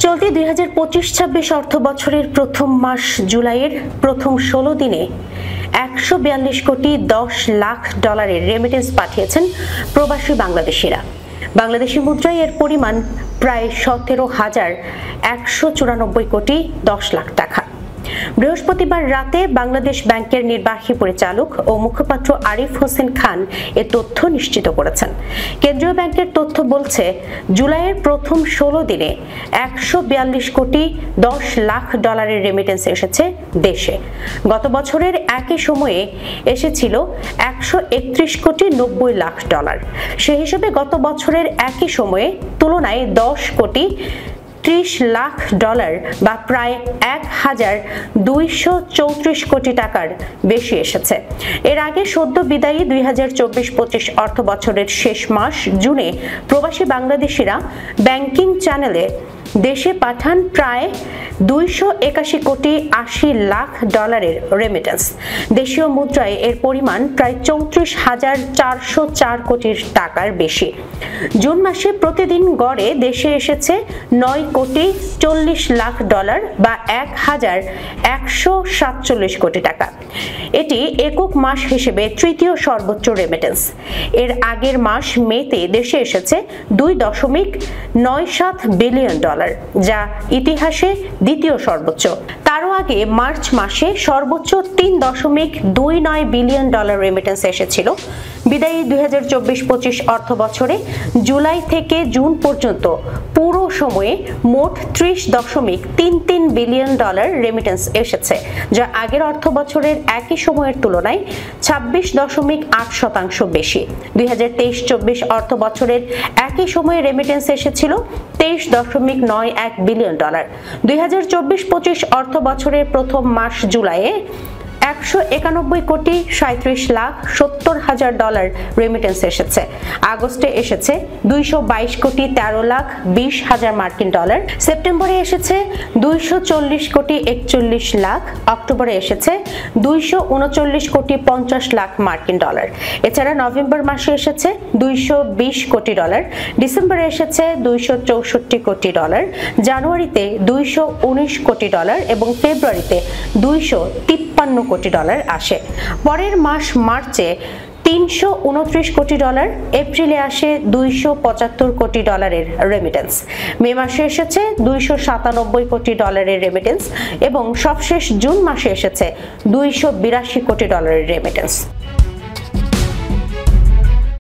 চলতি 2025-26 অর্থ বছরের প্রথম মাস জুলাইয়ের প্রথম 16 দিনে 142 কোটি 10 লাখ ডলারের রেমিটেন্স পাঠিয়েছেন প্রবাসী বাংলাদেশিরা। বাংলাদেশি মুদ্রায় এর পরিমাণ প্রায় 17,194 কোটি 10 লাখ টাকা। বৃহস্পতিবার রাতে বাংলাদেশ ব্যাংকের নির্বাহী পরিচালক ও মুখপাত্র আরিফ হোসেন খান এ তথ্য নিশ্চিত করেছেন। কেন্দ্রীয় ব্যাংকের তথ্য বলছে, জুলাইয়ের প্রথম 16 দিনে 142 কোটি 10 লাখ ডলারের রেমিটেন্স এসেছে দেশে। গত বছরের একই সময়ে এসেছিল 131 কোটি 90 লাখ ডলার। সে হিসেবে গত বছরের একই সময়ে তুলনায় 10 কোটি 30 লাখ ডলার বা প্রায় 1,234 কোটি টাকার বেশি এসেছে। এর আগে সদ্য বিদায়ী 2024-25 অর্থ বছরের শেষ মাস জুনে প্রবাসী বাংলাদেশিরা ব্যাংকিং চ্যানেলে দেশে পাঠান প্রায় 281 কোটি 80 লাখ ডলারের রেমিটেন্স। দেশীয় মুদ্রায় এর পরিমাণ প্রায় 34,404 কোটি টাকার বেশি। জুন মাসে প্রতিদিন গড়ে দেশে এসেছে 9 কোটি 40 লাখ ডলার বা 1,147 কোটি টাকা। এটি একক মাস হিসেবে তৃতীয় সর্বোচ্চ রেমিটেন্স। এর আগের মাস মেতে দেশে এসেছে 2.97 বিলিয়ন ডলার, যা ইতিহাসে দ্বিতীয় সর্বোচ্চ। তারও আগে মার্চ মাসে সর্বোচ্চ 3.29 বিলিয়ন ডলার রেমিটেন্স এসেছিল। বিদায়ী 2024-25 অর্থ বছরে জুলাই থেকে জুন পর্যন্ত পুরো সময়ে মোট 30.33 বিলিয়ন ডলার রেমিটেন্স এসেছে, যা আগের অর্থ বছরের একই সময়ের তুলনায় 26.8% বেশি। 2023-24 অর্থ বছরের একই সময়ে রেমিটেন্স এসেছিল 23.91 বিলিয়ন ডলার। 2024-25 অর্থ বছরের প্রথম মাস জুলাইয়ে 191 কোটি 37 লাখ 70 হাজার ডলার রেমিটেন্স এসেছে। আগস্টে এসেছে 222 কোটি 13 লাখ 20 হাজার মার্কিন ডলার। সেপ্টেম্বরে এসেছে 240 কোটি 41 লাখ। অক্টোবরে এসেছে 239 কোটি 50 লাখ মার্কিন ডলার। এছাড়া নভেম্বর মাসে এসেছে 220 কোটি ডলার। ডিসেম্বরে এসেছে 264 কোটি ডলার। জানুয়ারিতে 219 কোটি ডলার এবং ফেব্রুয়ারিতে 253 কোটি ডলার আসে। পরের মাস মার্চে 329 কোটি ডলার, এপ্রিলে আসে 275 কোটি ডলারের রেমিটেন্স। মে মাসে এসেছে 297 কোটি ডলারের রেমিটেন্স এবং সবশেষ জুন মাসে এসেছে 282 কোটি ডলারের রেমিটেন্স।